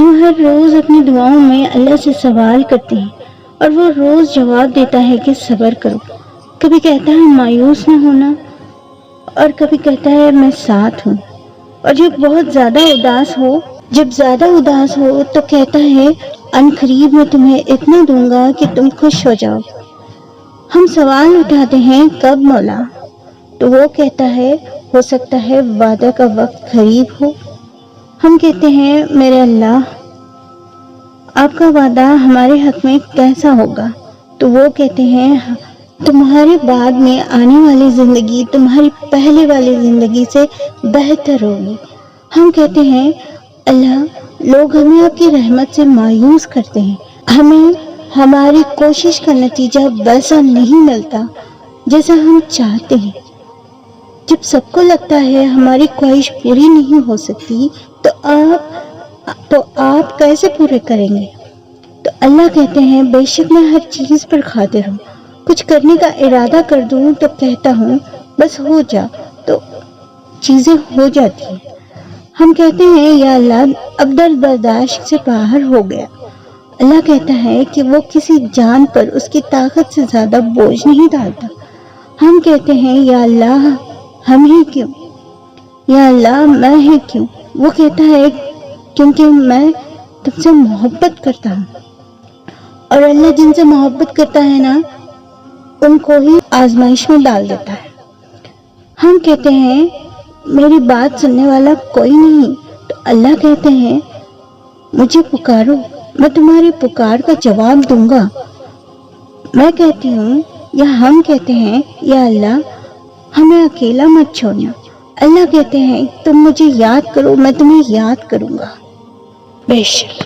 ہم ہر روز اپنی دعاؤں میں اللہ سے سوال کرتے ہیں اور وہ روز جواب دیتا ہے کہ صبر کرو. کبھی کہتا ہے مایوس نہ ہونا اور کبھی کہتا ہے میں ساتھ ہوں. اور جب زیادہ اداس ہو تو کہتا ہے ان قریب میں تمہیں اتنا دوں گا کہ تم خوش ہو جاؤ. ہم سوال اٹھاتے ہیں کب مولا؟ تو وہ کہتا ہے ہو سکتا ہے وعدہ کا وقت قریب ہو. ہم کہتے ہیں میرے اللہ آپ کا وعدہ ہمارے حق میں کیسا ہوگا؟ تو وہ کہتے ہیں تمہارے بعد میں آنے والی زندگی تمہاری پہلے والی زندگی سے بہتر ہوگی. ہم کہتے ہیں اللہ لوگ ہمیں آپ کی رحمت سے مایوس کرتے ہیں. ہمیں ہماری کوشش کا نتیجہ ویسا نہیں ملتا جیسا ہم چاہتے ہیں. جب سب کو لگتا ہے ہماری خواہش پوری نہیں ہو سکتی تو آپ کیسے پورے کریں گے؟ تو اللہ کہتے ہیں بے شک میں ہر چیز پر قادر ہوں. کچھ کرنے کا ارادہ کر دوں تو کہتا ہوں بس ہو جا تو چیزیں ہو جاتی ہیں. ہم کہتے ہیں یا اللہ اب درد برداشت سے باہر ہو گیا. اللہ کہتا ہے کہ وہ کسی جان پر اس کی طاقت سے زیادہ بوجھ نہیں ڈالتا. ہم کہتے ہیں یا اللہ ہم ہی کیوں؟ یا اللہ میں ہی کیوں؟ وہ کہتا ہے کیونکہ میں تم سے محبت کرتا ہوں. اور اللہ جن سے محبت کرتا ہے نا ان کو ہی آزمائش میں ڈال دیتا ہے. ہم کہتے ہیں میری بات سننے والا کوئی نہیں. تو اللہ کہتے ہیں مجھے پکارو میں تمہاری پکار کا جواب دوں گا. میں کہتی ہوں یا ہم کہتے ہیں یا اللہ ہمیں اکیلا مت چھوڑنا. اللہ کہتے ہیں تم مجھے یاد کرو میں تمہیں یاد کروں گا. بے شک